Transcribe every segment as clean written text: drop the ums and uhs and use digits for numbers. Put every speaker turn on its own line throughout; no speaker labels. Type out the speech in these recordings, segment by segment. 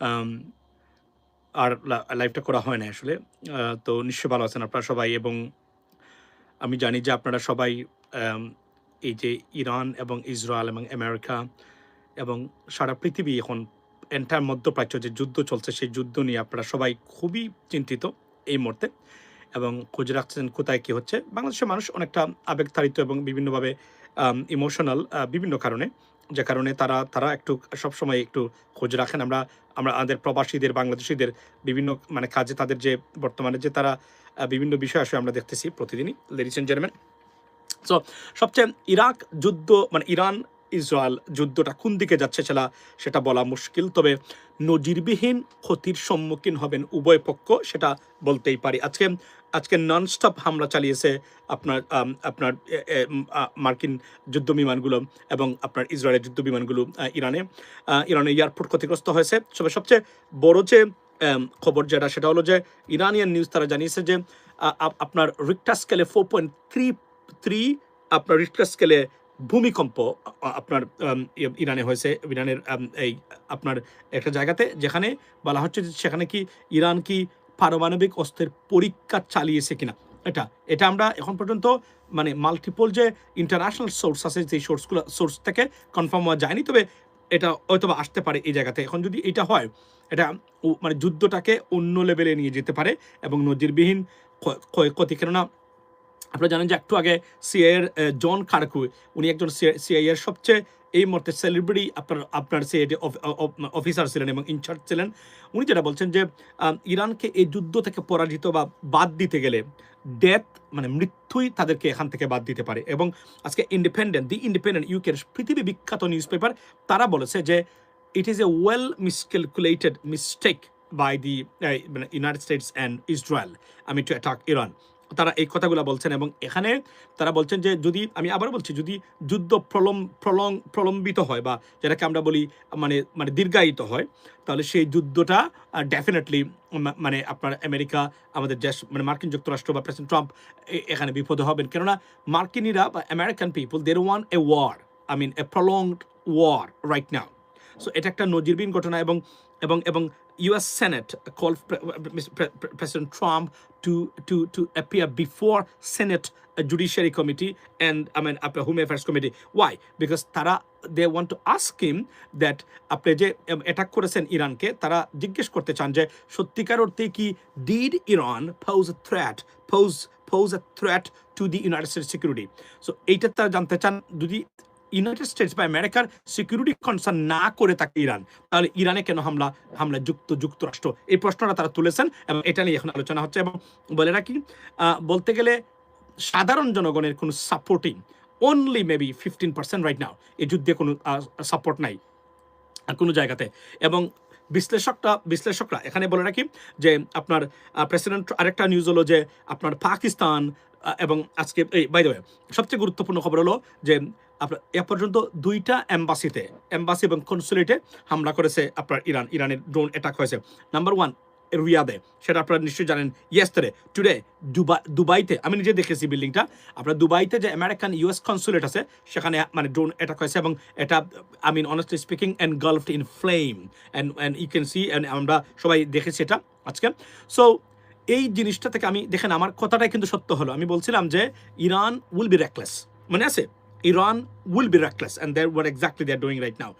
আম আর লাইভটা করা হয় না আসলে। তো নিশ্চয়ই ভালো আছেন আপনারা সবাই এবং আমি জানি যে আপনারা সবাই আম এই যে ইরান এবং ইসরায়েল এবং আমেরিকা এবং সারা পৃথিবী এখন এন্টায়ার মধ্যপ্রাচ্য যে যুদ্ধ চলছে, সেই যুদ্ধ নিয়ে আপনারা সবাই খুবই চিন্তিত এই মুহূর্তে এবং খোঁজ রাখছেন কোথায় কী হচ্ছে। বাংলাদেশের মানুষ অনেকটা আবেগতাড়িত এবং বিভিন্নভাবে ইমোশনাল বিভিন্ন কারণে, যে কারণে তারা একটু সবসময় একটু খোঁজ রাখেন। আমরা আমরা আমাদের প্রবাসীদের, বাংলাদেশীদের বিভিন্ন মানে কাজে তাদের যে বর্তমানে যে তারা বিভিন্ন বিষয় আসলে আমরা দেখতেছি প্রতিদিনই। লেডিস এন্ড জেন্টলম্যান, সো সবচেয়ে ইরাক যুদ্ধ মানে ইরান ইসরায়েল যুদ্ধটা কোন দিকে যাচ্ছে সেটা বলা মুশকিল, তবে নজিরবিহীন ক্ষতির সম্মুখীন হবেন উভয় পক্ষ, সেটা বলতেই পারি। আজকে ননস্টপ হামলা চালিয়েছে আপনার মার্কিন যুদ্ধ বিমানগুলো এবং আপনার ইসরায়েলের যুদ্ধ বিমানগুলো ইরানের এয়ারপোর্ট ক্ষতিগ্রস্ত হয়েছে। তবে সবচেয়ে বড় যে খবর যেটা, সেটা হলো যে ইরানিয়ান নিউজ তারা জানিয়েছে যে আপনার রিক্টার স্কেলে 4.3 আপনার রিক্টার স্কেলে ভূমিকম্প আপনার ইরানে হয়েছে। ইরানের এই আপনার একটা জায়গাতে যেখানে বলা হচ্ছে যে সেখানে কি ইরান কি পারমাণবিক অস্ত্রের পরীক্ষা চালিয়েছে কিনা। এটা আমরা এখন পর্যন্ত মানে মাল্টিপল যে ইন্টারন্যাশনাল সোর্স আছে, সেই সোর্স থেকে কনফার্ম হওয়া যায়নি, তবে এটা হয়তো আসতে পারে এই জায়গাতে। এখন যদি এটা হয়, এটা মানে যুদ্ধটাকে অন্য লেভেলে নিয়ে যেতে পারে এবং নজিরবিহীন ক্ষয়ক্ষতি। কেননা আপনারা জানেন যে একটু আগে সিআইএর জন কারকু, উনি একজন সিআইএর সবচেয়ে এই মুহূর্তে সেলিব্রিটি আপনার সিআইডি অফিসার ছিলেন এবং ইনচার্জ ছিলেন। উনি যেটা বলছেন যে ইরানকে এই যুদ্ধ থেকে পরাজিত বা বাদ দিতে গেলে ডেথ মানে মৃত্যুই তাদেরকে এখান থেকে বাদ দিতে পারে। এবং আজকে দি ইন্ডিপেন্ডেন্ট ইউকের পৃথিবী বিখ্যাত নিউজ পেপার, তারা বলেছে যে it is a well miscalculated mistake by the United States and Israel to attack Iran. তারা এই কথাগুলো বলছেন এবং এখানে তারা বলছেন যে যদি, আমি আবার বলছি, যদি যুদ্ধ প্রলম্বিত হয় বা যেটাকে আমরা বলি মানে দীর্ঘায়িত হয়, তাহলে সেই যুদ্ধটা ডেফিনেটলি মানে আপনার আমেরিকা, আমাদের দেশ মানে মার্কিন যুক্তরাষ্ট্র বা প্রেসিডেন্ট ট্রাম্প এখানে বিপদে হবেন। কেননা মার্কিনিরা বা American people they want a war, a prolonged war right now. So এটা একটা নজিরবিহীন ঘটনা এবং এবং এবং US Senate called President Trump to appear before Senate Judiciary Committee and Home Affairs Committee. Why? Because they want to ask him that আপনি যে attack করেছেন ইরানকে, তারা জিজ্ঞেস করতে চান যে সত্যিকার অর্থে কি did Iran pose a threat to the United States security? So এইটা তারা জানতে চান। যদি ইউনাইটেড স্টেটস বা আমেরিকার সিকিউরিটি কনসার্ন না করে থাকে ইরান, তাহলে ইরানে কেন হামলা যুক্তরাষ্ট্র? এই প্রশ্নটা তারা তুলেছেন এবং এটা নিয়ে এখন আলোচনা হচ্ছে। এবং বলে রাখি, বলতে গেলে সাধারণ জনগণের কোনো supporting only maybe 15% right now. এই যুদ্ধে কোনো সাপোর্ট নাই কোনো জায়গাতে। এবং বিশ্লেষকরা এখানে বলে রাখি যে আপনার প্রেসিডেন্ট, আরেকটা নিউজ হলো যে আপনার পাকিস্তান এবং আজকে বাই দ্য ওয়ে সবচেয়ে গুরুত্বপূর্ণ খবর হলো যে আপনার এ পর্যন্ত 2টা এম্বাসি এবং কনসুলেটে হামলা করেছে আপনার ইরানের ড্রোন অ্যাটাক হয়েছে। নাম্বার 1 রিয়াদে, সেটা আপনারা নিশ্চয়ই জানেন। ইয়েস্টারডে টুডে দুবাইতে, আমি নিজে দেখেছি বিল্ডিংটা, আপনার দুবাইতে যে আমেরিকান US কনসুলেট আছে সেখানে মানে ড্রোন অ্যাটাক হয়েছে এবং এটা honestly speaking engulfed in flame and you can see, আমরা সবাই দেখেছি এটা আজকে। সো এই জিনিসটা থেকে আমি দেখেন, আমার কথাটাই কিন্তু সত্য হলো। আমি বলছিলাম যে ইরান উইল বি রেকলেস, মনে আছে? Iran will be reckless, and that's what exactly they're doing right now.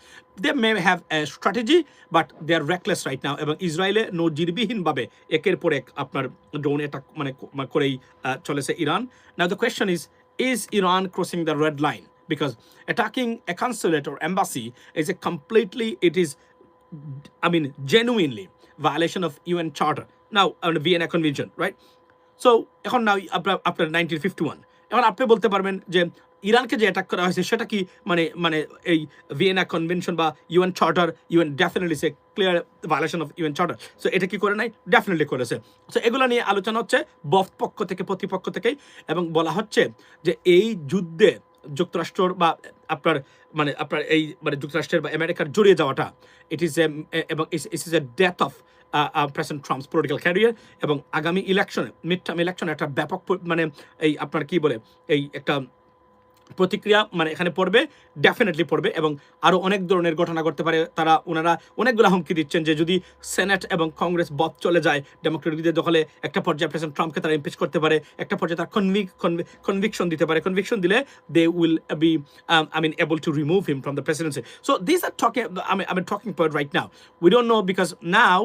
They may have a strategy, but they're reckless right now. এবং ইসরায়েলে নজিরবিহীনভাবে একের পর এক আপনার ড্রোন অ্যাটাক করেই চলেছে Iran. Now the question is Iran crossing the red line? Because attacking a consulate or embassy is genuinely violation of UN Charter. Now, Vienna Convention, right? So এখন আপনার 1951, এখন আপনি বলতে পারবেন যে ইরানকে যে অ্যাটাক করা হয়েছে সেটা কি এই ভিয়েনা কনভেনশন বা UN charter, UN definitely say clear violation of UN charter. So এটা কি করে নাই? ডেফিনেটলি করেছে। সো এগুলো নিয়ে আলোচনা হচ্ছে পক্ষ থেকে, প্রতিপক্ষ থেকেই, এবং বলা হচ্ছে যে এই যুদ্ধে যুক্তরাষ্ট্র বা আপনার এই যুক্তরাষ্ট্রের বা আমেরিকার জড়িয়ে যাওয়াটা ইট is a death of president Trump's political career. এবং আগামী ইলেকশনে, মিড টার্ম ইলেকশনে একটা ব্যাপক এই আপনার কি বলে এই একটা প্রতিক্রিয়া মানে এখানে পড়বে, ডেফিনেটলি পড়বে, এবং আরও অনেক ধরনের ঘটনা ঘটতে পারে। ওনারা অনেকগুলো হুমকি দিচ্ছেন যে যদি সেনেট এবং কংগ্রেস বধ চলে যায় ডেমোক্রেটদের দখলে, একটা পর্যায়ে প্রেসিডেন্ট ট্রাম্পকে তারা ইমপিচ করতে পারে, একটা পর্যায়ে তারা কনভিকশন দিতে পারে। কনভিকশন দিলে they will be able to remove him from the presidency. So these are talking, I'm talking point right now. We don't know, because now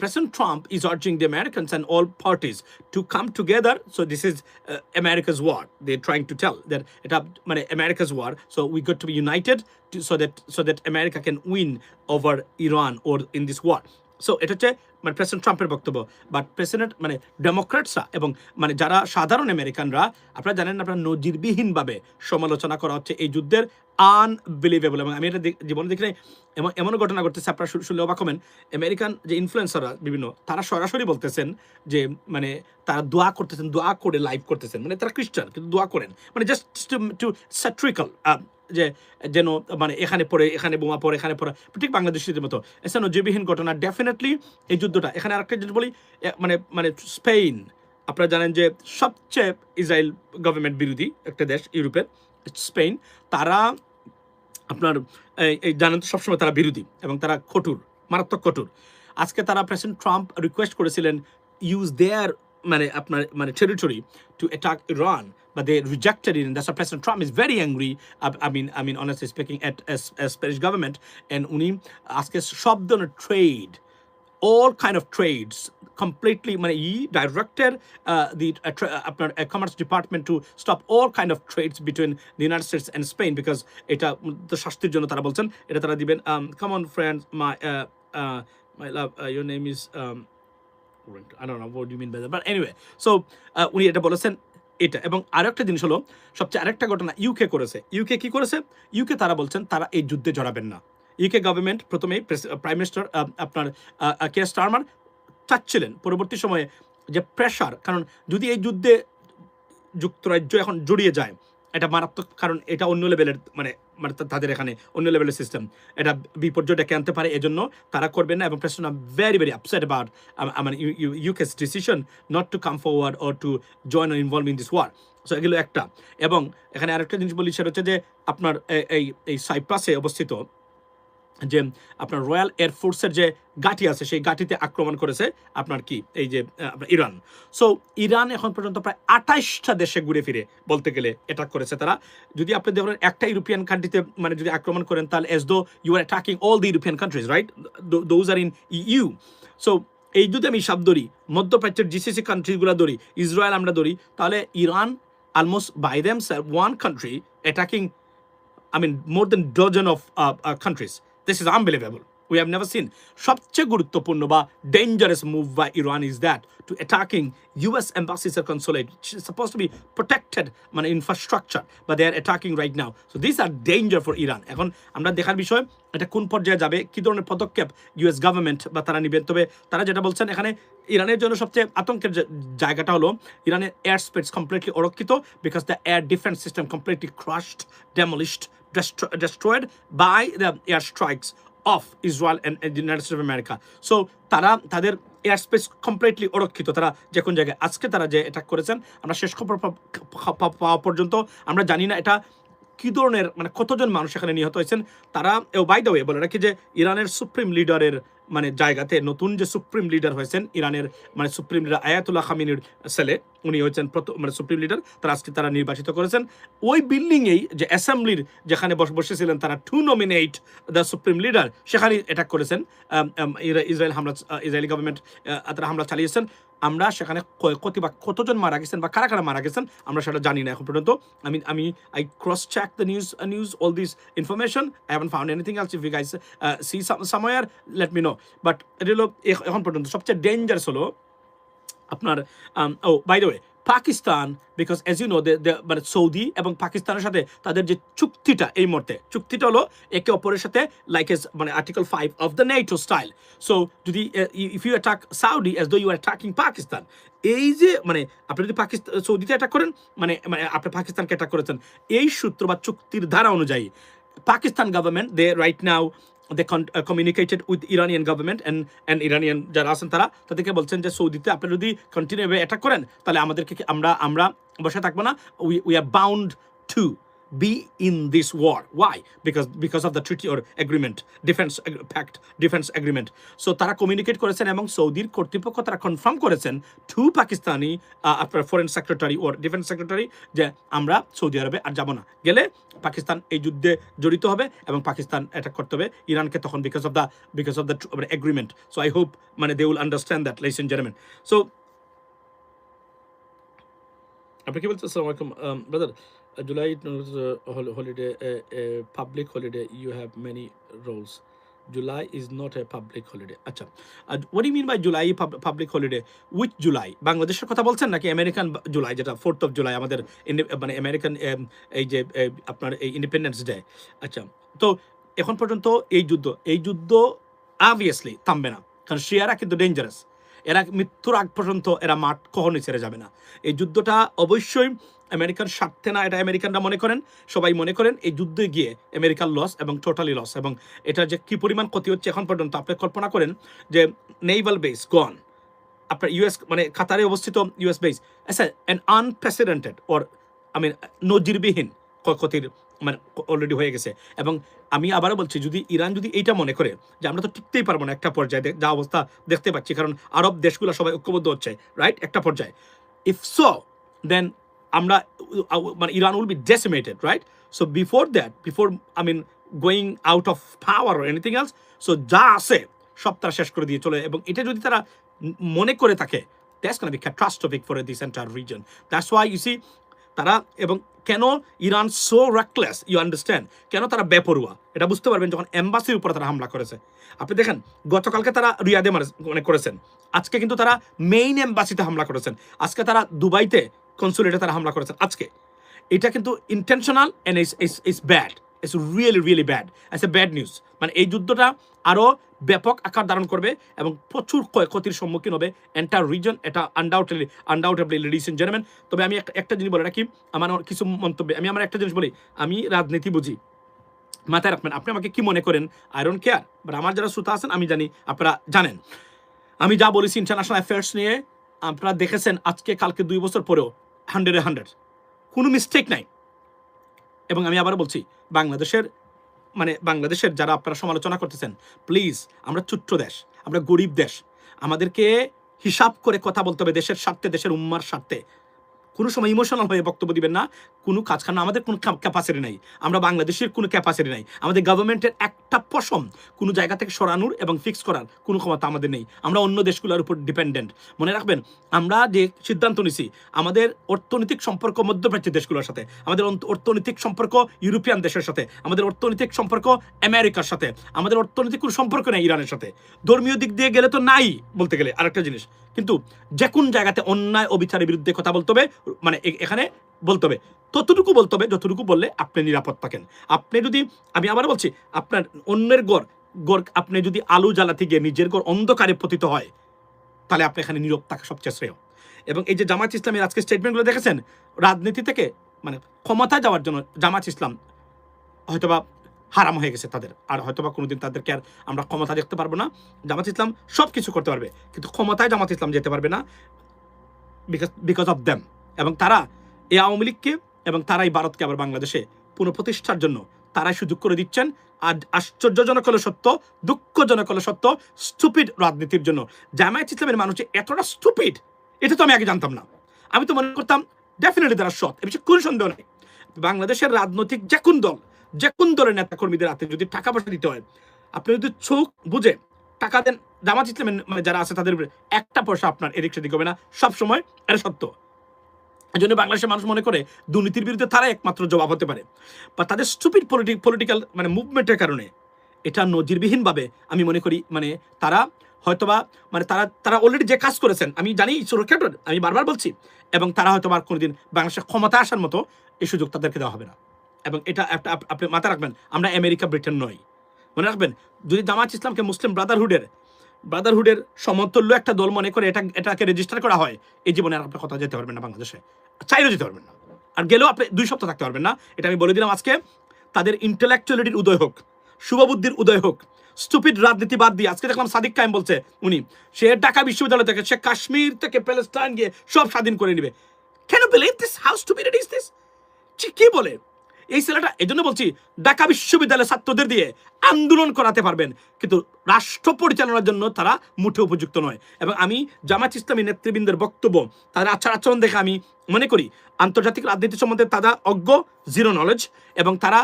President Trump is urging the Americans and all parties to come together. So this is America's war. They're trying to tell that America's war. So we got to be united so that America can win over Iran or in this war. So এটা হচ্ছে president ট্রাম্পের বক্তব্য। But president ডেমোক্রেটসরা এবং যারা সাধারণ আমেরিকানরা, আপনারা জানেন, আপনার নজিরবিহীনভাবে সমালোচনা করা হচ্ছে এই যুদ্ধের, আনবিলিভেবল। এবং আমি এটা জীবনে দেখি এমনও ঘটনা ঘটতেছে, আপনারা শুনলে অবাক হবেন। আমেরিকান যে ইনফ্লুয়েন্সাররা বিভিন্ন, তারা সরাসরি বলতেছেন যে তারা দোয়া করতেছেন, দোয়া করে লাইভ করতেছেন, তারা খ্রিস্টান কিন্তু দোয়া করেন, জাস্ট টু স্যাট্রিক্যাল, যে যেন এখানে পড়ে, এখানে বোমা পড়ে, এখানে পড়ে, ঠিক বাংলাদেশের মতো। এছাড়া নজিরবিহীন ঘটনা। ডেফিনেটলি এই যুদ্ধটা, এখানে আরেকটা জিনিস বলি, স্পেন, আপনারা জানেন যে সবচেয়ে ইসরায়েল গভর্নমেন্ট বিরোধী একটা দেশ ইউরোপের, স্পেন। তারা আপনার এই জানেন তো সবসময় তারা বিরোধী এবং তারা কঠোর, মারাত্মক কঠোর। আজকে তারা প্রেসিডেন্ট ট্রাম্প রিকোয়েস্ট করেছিলেন use their territory to attack Iran, but they rejected it, and that's why President Trump is very angry. Honestly speaking, at Spanish government, and উনি আজকে সব ধরনের trade, all kind of trades completely he directed the commerce department to stop all kind of trades between the United States and Spain, because এটা the শাস্তির জন্য তারা বলছেন, এটা তারা দিবেন। Come on friends, my love, your name is I don't know what you mean by that, but anyway, so উনি এটা বলেছেন এটা। এবং আরেকটা জিনিস হলো, সবচেয়ে আরেকটা ঘটনা ইউকে করেছে। ইউকে কি করেছে? ইউকে তারা বলছেন তারা এই যুদ্ধে জড়াবেন না। ইউকে গভর্নমেন্ট প্রথমেই প্রাইম মিনিস্টার আপনার কিয়ার স্টারমার চাচ্ছিলেন পরবর্তী সময়ে যে প্রেশার, কারণ যদি এই যুদ্ধে যুক্তরাজ্য এখন জড়িয়ে যায়, এটা মারাত্মক, কারণ এটা অন্য লেভেলের তাদের এখানে অন্য লেভেলের সিস্টেম, এটা বিপর্যয় ডেকে আনতে পারে। এজন্য তারা করবেন না। এবং president very very upset about UK's decision not to come forward or to join or involve in this war. So এগুলো একটা। এবং এখানে আরেকটা জিনিস বলি, সেটা হচ্ছে যে আপনার এই সাইপ্রাসে অবস্থিত যে আপনার রয়্যাল এয়ারফোর্সের যে ঘাঁটি আছে, সেই ঘাঁটিতে আক্রমণ করেছে আপনার কি এই যে ইরান। সো ইরান এখন পর্যন্ত প্রায় 28টা দেশে ঘুরে ফিরে বলতে গেলে অ্যাটাক করেছে তারা। যদি আপনি দেখেন একটা ইউরোপিয়ান কান্ট্রিতে যদি আক্রমণ করেন, তাহলে as though you are attacking all the European countries, right? Those are in EU. So এই যদি আমি হিসাব ধরি, মধ্যপ্রাচ্যের জিসিসি কান্ট্রিগুলো ধরি, ইসরায়েল আমরা ধরি, তাহলে Iran almost by themselves, one country attacking more than dozen of countries. This is unbelievable. We have never seen. সবচেয়ে গুরুত্বপূর্ণ বা dangerous move by Iran is that to attacking US embassies or consulate, which is supposed to be protected infrastructure, but they are attacking right now. So these are danger for Iran. এখন আমরা দেখার বিষয় এটা কোন পর্যায়ে যাবে, কি ধরনের পদক্ষেপ US গভর্নমেন্ট বা তারা নেবেন। তবে তারা যেটা বলছেন, এখানে ইরানের জন্য সবচেয়ে আতঙ্কের জায়গাটা হলো ইরানের এয়ার স্পেস কমপ্লিটলি অরক্ষিত, because the air defence system completely crushed, demolished, destroyed by the air strikes of Israel and the United States of America. So তারা তাদের এয়ার স্পেস কমপ্লিটলি অরক্ষিত। তারা যে কোন জায়গায় আজকে তারা যে অ্যাটাক করেছেন, আমরা শেষ খবর পাওয়া পর্যন্ত আমরা জানি না এটা কি ধরনের, কতজন মানুষ এখানে নিহত হয়েছেন। তারা বাই দ্য ওয়ে বলে রাখি যে ইরানের সুপ্রিম লিডারের জায়গাতে নতুন যে সুপ্রিম লিডার হয়েছেন ইরানের, সুপ্রিম লিডার আয়াতুল্লাহ খামিনির ছেলে, উনি হয়েছেন সুপ্রিম লিডার। তারা আজকে তারা নির্বাচিত করেছেন ওই বিল্ডিংয়েই, যে অ্যাসেম্বলির যেখানে বসেছিলেন তারা to nominate the supreme leader, সেখানে অ্যাটাক করেছেন ইসরায়েলি গভর্নমেন্ট। তারা হামলা চালিয়েছেন। আমরা সেখানে কতজন মারা গেছেন বা কারা কারা মারা গেছেন আমরা সেটা জানি না এখন পর্যন্ত। I cross check the news, all this information. I haven't found anything else. If you guys see somewhere, let me know. But এটা হলো এখন পর্যন্ত সবচেয়ে ডেঞ্জারাস হলো আপনার by the way Pakistan, because as you know Saudi এবং পাকিস্তানের সাথে তাদের যে চুক্তিটা, এই মুহূর্তে চুক্তিটা হলো একে অপরের সাথে like as article 5 of the NATO style. So যদি if you attack Saudi as though you are attacking Pakistan, এই যে আপনি যদি সৌদিতে অ্যাটাক করেন, আপনি পাকিস্তানকে অ্যাটাক করেছেন, এই সূত্র বা চুক্তির ধারা অনুযায়ী Pakistan government they right now they communicated with Iranian government and Iranian যারা আছেন তাদেরকে বলছেন যে সৌদিতে আপনি যদি কন্টিনিউ অ্যাটাক করেন, তাহলে আমাদেরকে আমরা বসে থাকবো না, we are bound to be in this war. Why? Because of the treaty or agreement, pact, defense agreement. So তারা কমিউনিকেট করেছেন এবং সৌদির কর্তৃপক্ষ তারা কনফার্ম করেছেন টু পাকিস্তানি আপনার ফরেন সেক্রেটারি ও ডিফেন্স সেক্রেটারি যে আমরা সৌদি আরবে আর যাব না, গেলে পাকিস্তান এই যুদ্ধে জড়িত হবে এবং পাকিস্তান অ্যাটাক করতে হবে ইরানকে তখন because of the agreement. So I hope মানে they will understand that, ladies and gentlemen. So আপনি কি বলছেন? আসসালামু আলাইকুম brother. July holiday, a public holiday. You have many roles. July is not a public holiday. আচ্ছা, what do you mean by July public holiday? Which July? বাংলাদেশের কথা বলছেন নাকি আমেরিকান জুলাই, যেটা 4th of July আমাদের মানে আমেরিকান এই যে আপনার এই ইন্ডিপেন্ডেন্স ডে? আচ্ছা, তো এখন পর্যন্ত এই যুদ্ধ অবভিয়াসলি থামবে না, কারণ শিয়ারা কিন্তু ডেঞ্জারাস. এরা মৃত্যুর আগ পর্যন্ত এরা মাঠ কখনোই ছেড়ে যাবে না. এই যুদ্ধটা অবশ্যই আমেরিকার স্বার্থে না, এটা আমেরিকানরা মনে করেন, সবাই মনে করেন এই যুদ্ধে গিয়ে আমেরিকার লস এবং টোটালি লস, এবং এটা যে কী পরিমাণ ক্ষতি হচ্ছে এখন পর্যন্ত আপনি কল্পনা করেন যে নেভাল বেস গন, আপনার ইউএস মানে কাতারে অবস্থিত ইউএস বেস, আচ্ছা অ্যান আনপ্রেসিডেন্টেড ওর নজিরবিহীন ক্ষতির মানে অলরেডি হয়ে গেছে. এবং আমি আবারও বলছি, যদি ইরান যদি এইটা মনে করে যে আমরা তো টিকতেই পারবো না একটা পর্যায়ে, যা অবস্থা দেখতে পাচ্ছি, কারণ আরব দেশগুলো সবাই ঐক্যবদ্ধ হচ্ছে রাইট একটা পর্যায়ে, ইফ সো দেন আমরা মানে Iran will be decimated right. So before going out of power or anything else, so যা আছে সব তারা শেষ করে দিয়ে চলে. এবং এটা যদি তারা মনে করে থাকে, that's gonna be catastrophic for this entire region. That's why you see তারা, এবং কেন Iran so reckless, you understand, কেন তারা বেপরুয়া এটা বুঝতে পারবেন যখন এম্বাসির উপরে তারা হামলা করেছে. আপনি দেখেন গতকালকে তারা রিয়াদে মানে করেছেন, আজকে কিন্তু তারা মেইন এম্বাসিতে হামলা করেছেন, আজকে তারা দুবাইতে কনসুলেটে তারা হামলা করেছেন আজকে. এটা কিন্তু intentional and it's bad, it's really bad, it's a bad news. মানে এই যুদ্ধটা আরও ব্যাপক আকার ধারণ করবে এবং প্রচুর ক্ষতির সম্মুখীন হবে এন্টায়ার রিজন, এটা আনডাউটেবলি লেডিস এন্ড জেন্টলম্যান. তবে আমি একটা জিনিস বলে রাখি, আমার কিছু মন্তব্যে আমার একটা জিনিস বলি, আমি রাজনীতি বুঝি, মাথায় রাখবেন. আপনি আমাকে কি মনে করেন আই ডোন্ট কেয়ার, বাট আমার যারা শ্রোতা আছেন আমি জানি আপনারা জানেন আমি যা বলেছি ইন্টারন্যাশনাল অ্যাফেয়ার্স নিয়ে, আপনারা দেখেছেন আজকে কালকে 2 বছর পরেও 100 কোনো মিস্টেক নাই. এবং আমি আবার বলছি, বাংলাদেশের যারা আপনারা সমালোচনা করতেছেন, প্লিজ, আমরা ছোট্ট দেশ, আমরা গরিব দেশ, আমাদেরকে হিসাব করে কথা বলতে হবে দেশের স্বার্থে, দেশের উম্মার স্বার্থে. কোনো সময় ইমোশনাল হয়ে বক্তব্য দিবেন না, কোনো কাজ, কারণ আমাদের কোনো ক্যাপাসিটি নাই, আমরা বাংলাদেশের কোনো ক্যাপাসিটি নাই, আমাদের গভর্নমেন্টের একটা পশম কোনো জায়গা থেকে সরানোর এবং ফিক্স করার কোনো ক্ষমতা আমাদের নেই. আমরা অন্য দেশগুলোর উপর ডিপেন্ডেন্ট. মনে রাখবেন, আমরা যে সিদ্ধান্ত নিছি, আমাদের অর্থনৈতিক সম্পর্ক মধ্যপ্রাচ্যের দেশগুলোর সাথে, আমাদের অর্থনৈতিক সম্পর্ক ইউরোপিয়ান দেশের সাথে, আমাদের অর্থনৈতিক সম্পর্ক আমেরিকার সাথে, আমাদের অর্থনৈতিক কোনো সম্পর্ক নেই ইরানের সাথে. ধর্মীয় দিক দিয়ে গেলে তো নাই বলতে গেলে আরেকটা জিনিস, কিন্তু যে কোন জায়গাতে অন্যায় অবিচারের বিরুদ্ধে কথা বলতে হবে, মানে এখানে বলতে হবে ততটুকু বলতে হবে যতটুকু বললে আপনি নিরাপদ থাকেন. আপনি যদি, আমি আবার বলছি, আপনার অন্যের গড় আপনি যদি আলু জ্বালাতে গিয়ে নিজের গড় অন্ধকারে পতিত হয়, তাহলে আপনি এখানে নীরব থাকা সবচেয়ে শ্রেয়. এবং এই যে জামাত ইসলামের আজকে স্টেটমেন্টগুলো দেখেছেন, রাজনীতি থেকে মানে ক্ষমতায় যাওয়ার জন্য জামাত ইসলাম হয়তোবা হারাম হয়ে গেছে তাদের, আর হয়তোবা কোনোদিন তাদেরকে আর আমরা ক্ষমতা দেখতে পারবো না. জামাত ইসলাম সব কিছু করতে পারবে, কিন্তু ক্ষমতায় জামাত ইসলাম যেতে পারবে না বিকজ অফ দ্যাম. এবং তারা এই আওয়ামী লীগকে এবং তারাই ভারতকে আবার বাংলাদেশে পুনঃপ্রতিষ্ঠার জন্য তারাই সুযোগ করে দিচ্ছেন. আর আশ্চর্যজনক হলো সত্য, দুঃখজনক হলো সত্য, স্টুপিড রাজনীতির জন্য জামায়াত ইসলামের মানুষ এতটা স্টুপিড, এটা তো আমি আগে জানতাম না. আমি তো মনে করতাম ডেফিনেটলি তারা সৎ, এ বিষয়ে কোনো সন্দেহ নেই. বাংলাদেশের রাজনৈতিক যে কোন দলের নেতা কর্মীদের হাতে যদি টাকা পয়সা দিতে হয়, আপনি যদি চোখ বুঝে টাকা দেন, জামাত ইসলামের মানে যারা আছে তাদের একটা পয়সা আপনার এদিক সেদিক হবে না, সবসময় এটা সত্য. এই জন্য বাংলাদেশের মানুষ মনে করে দুর্নীতির বিরুদ্ধে তারা একমাত্র জবাব হতে পারে, বা তাদের স্টুপিড পলিটিক্যাল মানে মুভমেন্টের কারণে এটা নজিরবিহীনভাবে আমি মনে করি, মানে তারা হয়তোবা মানে তারা অলরেডি যে কাজ করেছেন আমি জানি, আমি বারবার বলছি, এবং তারা হয়তো আর কোনোদিন বাংলাদেশের ক্ষমতা আসার মতো এই সুযোগ তাদেরকে দেওয়া হবে না. এবং এটা একটা আপনি মাথায় রাখবেন, আমরা আমেরিকা ব্রিটেন নই. মনে রাখবেন, যদি জামাত ইসলামকে মুসলিম ব্রাদারহুডের সমতুল্য একটা দল মনে করে এটাকে রেজিস্টার করা হয়, এই জীবনে আর আপনি কথা যেতে পারবেন না, বাংলাদেশে চাইলেও যেতে পারবেন না, আর গেলেও আপনি 2 সপ্তাহ থাকতে পারবেন না. এটা আমি বলে দিলাম আজকে. তাদের ইন্টেলেকচুয়ালিটির উদয় হোক, শুভবুদ্ধির উদয় হোক, স্টুপিড রাজনীতি বাদ দিয়ে. আজকে দেখলাম সাদিক কায়েম বলছে সে ঢাকা বিশ্ববিদ্যালয় থেকে, সে কাশ্মীর থেকে প্যালেস্টাইন গিয়ে সব স্বাধীন করে নিবে. Can you believe this? How stupid it is this? কি বলে? এই ছেলেটা এই জন্য বলছি ঢাকা বিশ্ববিদ্যালয়ের ছাত্রদের দিয়ে আন্দোলন করাতে পারবেন, কিন্তু রাষ্ট্র পরিচালনার জন্য তারা মুঠে উপযুক্ত নয়। এবং আমি জামাত ইসলামী নেতৃবৃন্দের বক্তব্য, তাদের আচরণ দেখে আমি মনে করি আন্তর্জাতিক রাজনীতি সম্বন্ধে তারা অজ্ঞ, জিরো নলেজ, এবং তারা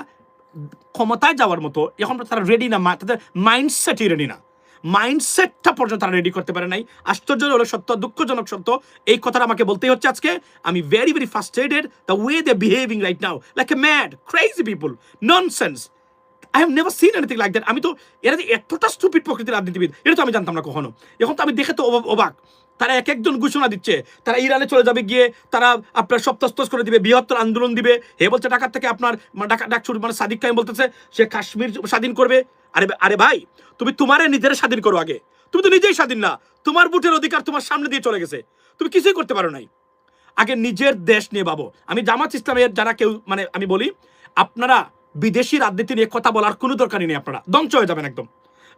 ক্ষমতায় যাওয়ার মতো এখন তারা রেডি না, তাদের মাইন্ডসেটই রেডি না, মাইন্ডসেটটা পর্যন্ত তারা রেডি করতে পারে নাই। আশ্চর্য হলো সত্য, দুঃখজনক সত্য, এই কথাটা আমাকে বলতেই হচ্ছে আজকে। আমি very very frustrated the way they behaving right now, like a mad crazy people, nonsense. I have never seen anything like that. আমি তো এরা যে এতটা স্টুপিড প্রকৃতির রাজনীতিবিদ এটা তো আমি জানতাম না কখনো। এখন তো আমি দেখে তো অবাক। তারা এক একজন ঘোষণা দিচ্ছে, তারা ইরানে চলে যাবে, গিয়ে তারা আপনার সপ্তাস্তস করে দিবে, বৃহত্তর আন্দোলন দিবে। হে বলছে ঢাকার থেকে আপনার ডাকছুর মানে সাদিক কাইম বলতেছে সে কাশ্মীর স্বাধীন করবে। আরে আরে ভাই, তুমি তোমারে নিজের স্বাধীন করো আগে। তুমি তো নিজেই স্বাধীন না, তোমার ভোটের অধিকার তোমার সামনে দিয়ে চলে গেছে, তুমি কিছুই করতে পারো নাই। আগে নিজের দেশ নিয়ে ভাবো। আমি জামাত ইসলামের যারা কেউ মানে আমি বলি, আপনারা বিদেশি রাজনীতি নিয়ে কথা বলার কোনো দরকারই নেই, আপনারা ধ্বংস হয়ে যাবেন একদম।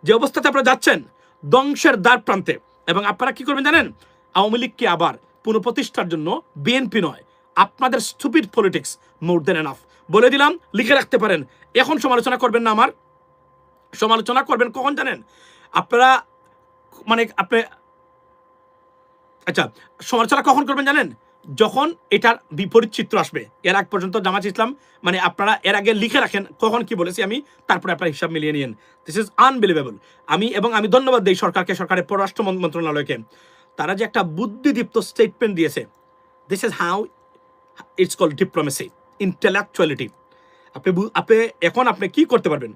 যে অবস্থাতে আপনারা যাচ্ছেন ধ্বংসের দ্বার প্রান্তে। এবং আপনারা কি করবেন জানেন? আওয়ামী লীগকে আবার পুনঃপ্রতিষ্ঠার জন্য বিএনপি নয়, আপনাদের স্টুপিড পলিটিক্স মোর দেন এনাফ। বলে দিলাম, লিখে রাখতে পারেন। এখন সমালোচনা করবেন না, আমার সমালোচনা করবেন কখন জানেন? আপনারা মানে আপনি আচ্ছা, সমালোচনা কখন করবেন জানেন? যখন এটার বিপরীত চিত্র আসবে। এর আগ পর্যন্ত জামাত ইসলাম মানে আপনারা এর আগে লিখে রাখেন কখন কি বলেছি আমি, তারপরে আপনারা হিসাব মিলিয়ে নিয়েন। This is unbelievable. আমি ধন্যবাদ দিই সরকারকে, সরকারের পররাষ্ট্র মন্ত্রণালয়কে। তারা যে একটা বুদ্ধিদীপ্ত স্টেটমেন্ট দিয়েছে, this is how it's called diplomacy, intellectuality. আপনি এখন আপনি কি করতে পারবেন?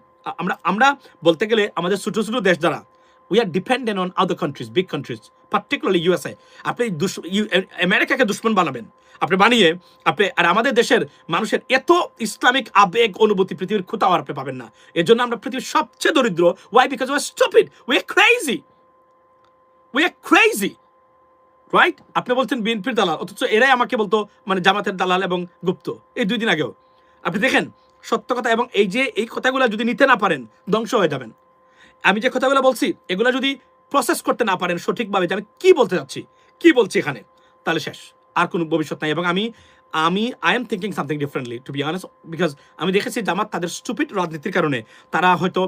আমরা বলতে গেলে আমাদের ছোট ছোট দেশ দ্বারা we are dependent on other countries, big countries, particularly USA. আপনি আমেরিকাকে দুশ্মন বানাবেন, আপনি বানিয়ে আপনি আর আমাদের দেশের মানুষের এত ইসলামিক আবেগ অনুভূতি পৃথিবীর কোথাও আপনি পাবেন না। এর জন্য আমরা পৃথিবীর সবচেয়ে দরিদ্র। Why? Because we are stupid, we are crazy, right? আপনি বলছেন বিএনপির দালাল, অথচ এরাই আমাকে বলতো মানে জামাতের দালাল এবং গুপ্ত, এই 2 দিন আগেও। আপনি দেখেন সত্য কথা। এবং এই কথাগুলো যদি নিতে না পারেন ধ্বংস হয়ে যাবেন। আমি যে কথাগুলো বলছি এগুলো যদি প্রসেস করতে না পারেন সঠিকভাবে যে আমি কি বলতে যাচ্ছি, কি বলছি এখানে, তাহলে শেষ, আর কোনো ভবিষ্যৎ নাই। এবং I am thinking something differently to be honest, because আমি দেখেছি জামাত তাদের স্টুপিড রাজনীতির কারণে তারা হয়তো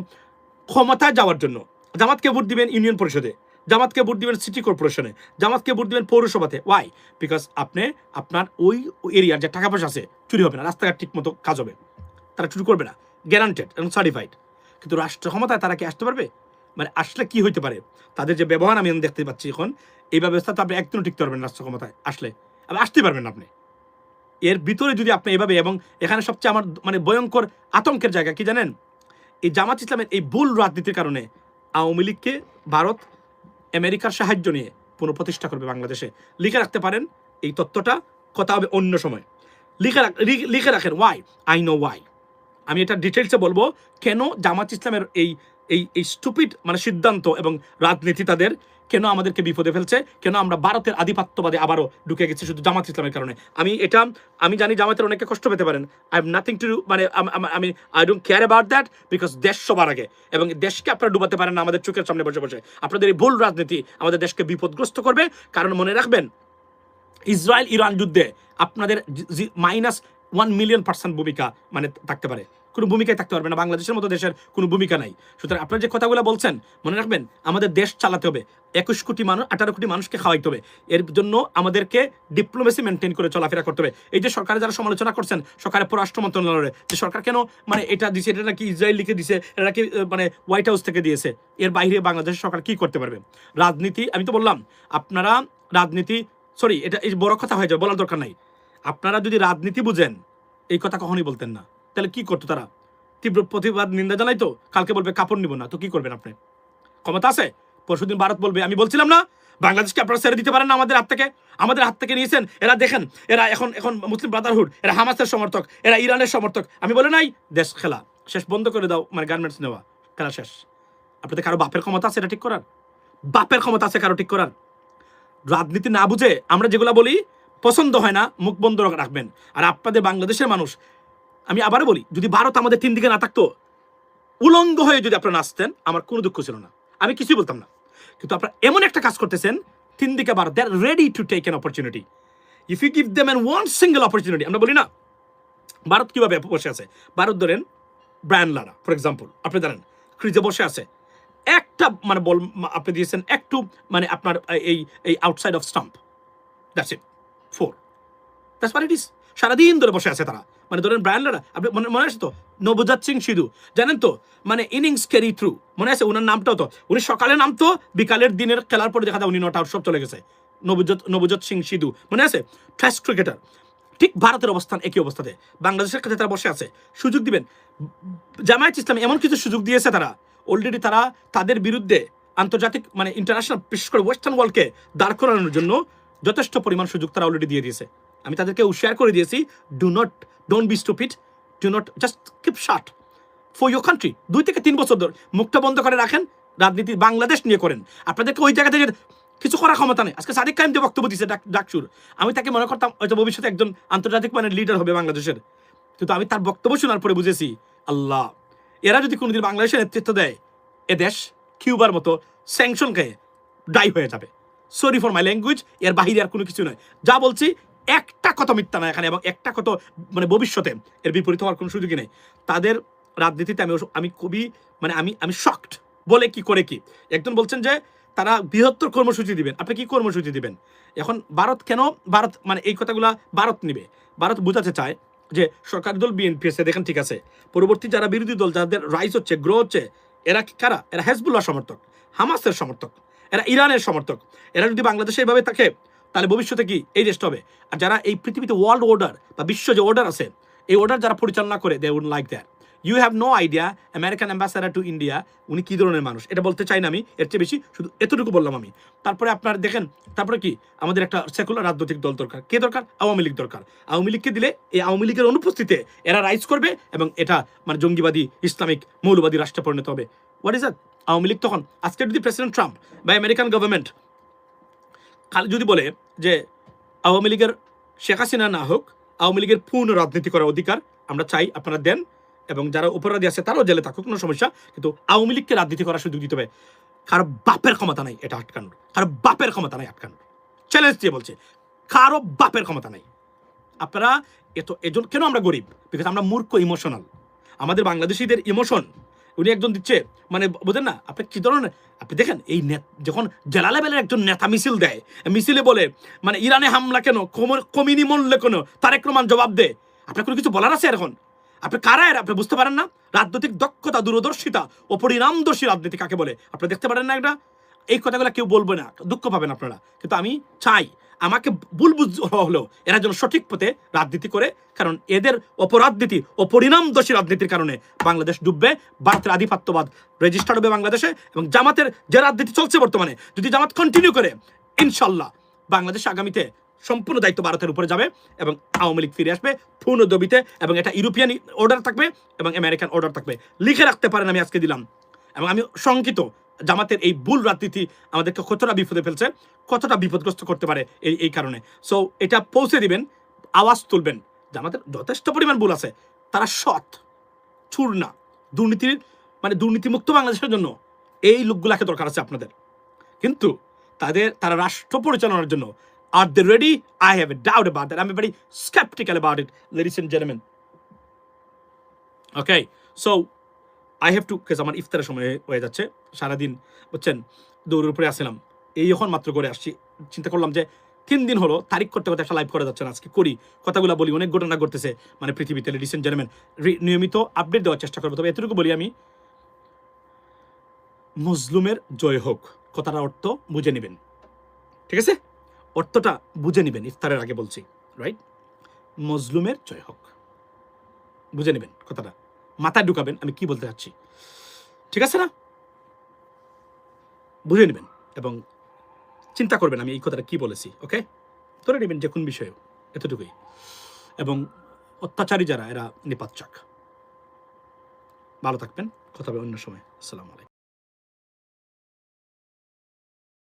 ক্ষমতায় যাওয়ার জন্য জামাতকে ভোট দিবেন ইউনিয়ন পরিষদে, জামাতকে ভোট দিবেন সিটি কর্পোরেশনে, জামাতকে ভোট দিবেন পৌরসভাতে। ওয়াই? বিকজ আপনার ওই এরিয়ার যে টাকা পয়সা আছে চুরি হবে না, রাস্তাঘাট ঠিক মতো কাজ হবে, তারা চুরি করবে না, গ্যারান্টেড এবং সার্টিফাইড। কিন্তু রাষ্ট্র ক্ষমতায় তারা কি আসতে পারবে? মানে আসলে কি হইতে পারে তাদের যে ব্যবহার আমি দেখতে পাচ্ছি এখন, এই ব্যবস্থা তো আপনি একদিনও টিকতে পারবেন রাষ্ট্র ক্ষমতায় আসলে, আসতে পারবেন আপনি এর ভিতরে যদি আপনি এভাবে। এবং এখানে সবচেয়ে আমার মানে ভয়ঙ্কর আতঙ্কের জায়গা কি জানেন? এই জামাত ইসলামের এই ভুল রাজনীতির কারণে আওয়ামী লীগকে ভারত আমেরিকার সাহায্য নিয়ে পুনঃপ্রতিষ্ঠা করবে বাংলাদেশে। লিখে রাখতে পারেন এই তথ্যটা, কথা হবে অন্য সময়। লিখে রাখেন। ওয়াই? I know Y. আমি এটা ডিটেলসে বলবো কেন জামাত ইসলামের এই স্টুপিড মানে সিদ্ধান্ত এবং রাজনীতি তাদের কেন আমাদেরকে বিপদে ফেলছে, কেন আমরা ভারতের আধিপত্যবাদে আবারও ঢুকে গেছি শুধু জামাত ইসলামের কারণে। আমি জানি জামাতের অনেকে কষ্ট পেতে পারেন। আই হ্যাভ নাথিং টু মানে I don't care about that, because দেশ সবার আগে। এবং দেশকে আপনারা ডুবাতে পারেন না আমাদের চোখের সামনে বসে বসে। আপনাদের এই ভুল রাজনীতি আমাদের দেশকে বিপদগ্রস্ত করবে। কারণ মনে রাখবেন, ইসরায়েল ইরান যুদ্ধে আপনাদের -1 মিলিয়ন % ভূমিকা মানে থাকতে পারে, কোনো ভূমিকায় থাকতে পারবে না। বাংলাদেশের মতো দেশের কোনো ভূমিকা নাই। সুতরাং আপনারা যে কথাগুলো বলছেন মনে রাখবেন, আমাদের দেশ চালাতে হবে, 21 কোটি মানুষ 18 কোটি মানুষকে খাওয়াইতে হবে। এর জন্য আমাদেরকে ডিপ্লোমেসি মেনটেন করে চলাফেরা করতে হবে। এই যে সরকারের যারা সমালোচনা করছেন, সরকারের পররাষ্ট্র মন্ত্রণালয়ে যে সরকার কেন মানে এটা দিছে, এটা নাকি ইসরায়েল লিখে দিছে, এটা নাকি মানে হোয়াইট হাউস থেকে দিয়েছে, এর বাইরে বাংলাদেশের সরকার কি করতে পারবে? রাজনীতি, আমি তো বললাম আপনারা রাজনীতি, সরি এটা এই বড় কথা হয়ে যাবে, বলার দরকার নাই। আপনারা যদি রাজনীতি বুঝেন এই কথা কখনোই বলতেন না। তাহলে কি করতো তারা? তীব্র প্রতিবাদ নিন্দা জানাইতো, কালকে বলবে কাপড় নিব না, তো কি করবেন আপনি? ক্ষমতা আছে, পরশুদিন ভারত বলবে আমি বলছিলাম না বাংলাদেশকে আপনারা ছেড়ে দিতে পারেন না আমাদের হাত থেকে নিয়েছেন। এরা দেখেন, এরা এখন মুসলিম ব্রাদারহুড, এরা হামাসের সমর্থক, এরা ইরানের সমর্থক। আমি বলে নাই দেশ খেলা শেষ, বন্ধ করে দাও, মানে গার্মেন্টস নেওয়া, খেলা শেষ। আপনাদের কারো বাপের ক্ষমতা আছে এটা ঠিক করার? বাপের ক্ষমতা আছে কারো ঠিক করার? রাজনীতি না বুঝে আমরা যেগুলো বলি পছন্দ হয় না, মুখ বন্ধ রাখবেন। আর আপনাদের বাংলাদেশের মানুষ, আমি আবারও বলি, যদি ভারত আমাদের 3 দিকে না থাকতো, উলঙ্গ হয়ে যদি আপনারা নাচতেন, আমার কোনো দুঃখ ছিল না, আমি কিছুই বলতাম না। কিন্তু আপনারা এমন একটা কাজ করতেছেন, 3 দিকে Bharat, they are ready to take an opportunity if you give them one single opportunity. আমরা বলি না ভারত কিভাবে বসে আছে? ভারত ধরেন ব্রায়ান লারা ফর এক্সাম্পল, আপনি জানেন ক্রিজে বসে আছে, একটা মানে বল আপনি দিয়েছেন একটু, মানে আপনার এই এই outside of stump, that's it, 4, that's what it is. সারাদিন ধরে বসে আছে তারা, মানে ধরেন ব্রায়ান লারা, আপনি মনে আছে তো নবজাত সিং সিধু, জানেন তো মানে ইনিংস ক্যারি থ্রু, মনে আছে ওনার নামটাও তো, উনি সকালে নামতো, বিকালের দিনের খেলার পরে দেখা যায় উনি নট আউট সব চলে গেছে, নবজাত সিং সিধু, মনে আছে, টেস্ট ক্রিকেটার। ঠিক ভারতের অবস্থান একই অবস্থাতে, বাংলাদেশের কাছে তারা বসে আছে, সুযোগ দিবেন। জামায়াত ইসলামী এমন কিছু সুযোগ দিয়েছে তারা, অলরেডি তারা তাদের বিরুদ্ধে আন্তর্জাতিক মানে ইন্টারন্যাশনাল, বিশেষ করে ওয়েস্টার্ন ওয়ার্ল্ডকে দাঁড় করানোর জন্য যথেষ্ট পরিমাণ সুযোগ তারা অলরেডি দিয়ে দিয়েছে। আমি তাদেরকে শেয়ার করে দিয়েছি, don't be stupid, do not just keep shirt for your country. 2 থেকে 3 বছর ধরে মুখটা বন্ধ করে রাখেন, রাজনীতি বাংলাদেশ নিয়ে করেন। আপনাদেরকে ওই জায়গা থেকে কিছু করার ক্ষমতা নেই। আজকে সাদিক কায়েম যে বক্তব্য দিচ্ছে ডাকসুর, আমি তাকে মনে করতাম হয়তো ভবিষ্যতে একজন আন্তর্জাতিক মানের লিডার হবে বাংলাদেশের, কিন্তু আমি তার বক্তব্য শোনার পরে বুঝেছি, আল্লাহ, এরা যদি কোনোদিন বাংলাদেশের নেতৃত্ব দেয়, এ দেশ কিউবার মতো স্যাংশন খেয়ে ডাই হয়ে যাবে। সরি ফর মাই ল্যাঙ্গুয়েজ, এর বাহিরে আর কোনো কিছু নয়। যা বলছি একটা কত মিথ্যা না এখানে, এবং একটা কত মানে ভবিষ্যতে এর বিপরীত হওয়ার কোনো সুযোগই নেই। তাদের রাজনীতিতে আমি খুবই মানে আমি শকড, বলে কি করে কি। একজন বলছেন যে তারা বৃহত্তর কর্মসূচি দিবেন, আপনি কি কর্মসূচি দিবেন? এখন ভারত কেন, ভারত মানে এই কথাগুলা ভারত নিবে, ভারত বোঝাতে চায় যে সরকারি দল বিএনপি আছে, দেখেন ঠিক আছে, পরবর্তী যারা বিরোধী দল যাদের রাইজ হচ্ছে, গ্রো হচ্ছে, এরা কারা? এরা হেজবুল্লাহ সমর্থক, হামাসের সমর্থক, এরা ইরানের সমর্থক। এরা যদি বাংলাদেশে এইভাবে থাকে, তাহলে ভবিষ্যতে কি এই দেশটা হবে? আর যারা এই পৃথিবীতে ওয়ার্ল্ড অর্ডার বা বিশ্ব যে অর্ডার আছে, এই অর্ডার যারা পরিচালনা করে, they would like that. You have no idea American ambassador to India উনি কী ধরনের মানুষ, এটা বলতে চাই না আমি, এর চেয়ে বেশি শুধু এতটুকু বললাম আমি। তারপরে আপনার দেখেন, তারপরে কি আমাদের একটা সেকুলার রাজনৈতিক দল দরকার, কে দরকার? আওয়ামী লীগ দরকার। আওয়ামী লীগকে দিলে এই আওয়ামী লীগের অনুপস্থিতিতে এরা রাইজ করবে এবং এটা মানে জঙ্গিবাদী ইসলামিক মৌলবাদী রাষ্ট্রে পরিণত হবে। What is that? Awami League তখন, আজকে যদি প্রেসিডেন্ট ট্রাম্প বা আমেরিকান গভর্নমেন্ট খালি যদি বলে যে আওয়ামী লীগের শেখ হাসিনা না হোক, আওয়ামী লীগের পূর্ণ রাজনীতি করার অধিকার আমরা চাই, আপনারা দেন, এবং যারা অপরাধী আছে তারাও জেলে থাকুক, কোনো সমস্যা, কিন্তু আওয়ামী লীগকে রাজনীতি করার সুযোগ দিতে হবে। কারো বাপের ক্ষমতা নাই এটা আটকানোর, কারো বাপের ক্ষমতা নাই আটকানোর, চ্যালেঞ্জ দিয়ে বলছে, কারো বাপের ক্ষমতা নাই। আপনারা এজন কেন আমরা গরিব? বিকজ আমরা মূর্খ, ইমোশনাল। আমাদের বাংলাদেশিদের ইমোশন উনি একজন দিচ্ছে, মানে বোঝেন না আপনি কি ধরনের। আপনি দেখেন এই যখন জেলা লেভেলের একজন নেতা মিছিল দেয়, মিছিলে বলে মানে ইরানে হামলা কেন, কমিনি মরলে কেন, তারেক রহমান জবাব দেয়, আপনার কোনো কিছু বলার আছে এখন? আপনি কারা এর আপনি বুঝতে পারেন না? রাজনৈতিক দক্ষতা, দূরদর্শিতা ও পরিণামদর্শী রাজনীতি কাকে বলে আপনি দেখতে পারেন না? একটা এই কথাগুলো কেউ বলবে না, দুঃখ পাবেন আপনারা, কিন্তু আমি চাই আমাকে ভুল হলেও এরা যেন সঠিক পথে রাজনীতি করে, কারণ এদের অপরাজনীতি ও পরিণামদর্শী রাজনীতির কারণে বাংলাদেশ ডুববে, ভারতের আধিপত্যবাদ রেজিস্টার্ড হবে বাংলাদেশে, এবং জামাতের যে রাজনীতি চলছে বর্তমানে যদি জামাত কন্টিনিউ করে, ইনশাল্লাহ বাংলাদেশ আগামীতে সম্পূর্ণ দায়িত্ব ভারতের উপরে যাবে এবং আওয়ামী লীগ ফিরে আসবে পূর্ণ দবিতে, এবং এটা ইউরোপিয়ান অর্ডার থাকবে এবং আমেরিকান অর্ডার থাকবে। লিখে রাখতে পারেন, আমি আজকে দিলাম। এবং আমি শঙ্কিত জামাতের এই ভুল রাজনীতি আমাদেরকে কতটা বিপদে ফেলছে, কতটা বিপদগ্রস্ত করতে পারে এই কারণে। সো এটা পৌঁছে দিবেন, আওয়াজ তুলবেন। জামাতের যথেষ্ট পরিমাণ ভুল আছে, তারা সৎ চুর না, দুর্নীতির মানে দুর্নীতিমুক্ত বাংলাদেশের জন্য এই লোকগুলাকে দরকার আছে আপনাদের, কিন্তু তারা রাষ্ট্র পরিচালনার জন্য are they ready? I have a doubt about that. I'm very skeptical about it, ladies and gentlemen. Okay, so I have to, because আমার ইফতারের সময় হয়ে যাচ্ছে, সারাদিন বুঝছেন দৌড়ের উপরে আসছিলাম, এই এখন মাত্র করে আসছি। চিন্তা করলাম যে 3 দিন হলো তারিখ করতে করতে একটা লাইভ করা যাচ্ছে না, আজকে করি, কথাগুলো বলি, অনেক ঘটনা ঘটতেছে মানে পৃথিবীতে, লেডিস এন্ড জেন্টলম্যান, নিয়মিত আপডেট দেওয়ার চেষ্টা করবো। তবে এতটুকু বলি আমি, মজলুমের জয় হোক কথাটার অর্থ বুঝে নেবেন, ঠিক আছে? অর্থটা বুঝে নেবেন, ইফতারের আগে বলছি, রাইট? মজলুমের জয় হোক, বুঝে নেবেন কথাটা, মাথায় ঢুকাবেন আমি কি বলতে চাচ্ছি, ঠিক আছে না? বুঝে নেবেন এবং চিন্তা করবেন আমি এই কথাটা কি বলেছি, ওকে? ধরে নেবেন যে কোন বিষয়ে, এতটুকুই। এবং অত্যাচারী যারা, এরা নিপাত চাক। ভালো থাকবেন, কথা হবে অন্য সময়। আসসালামু আলাইকুম।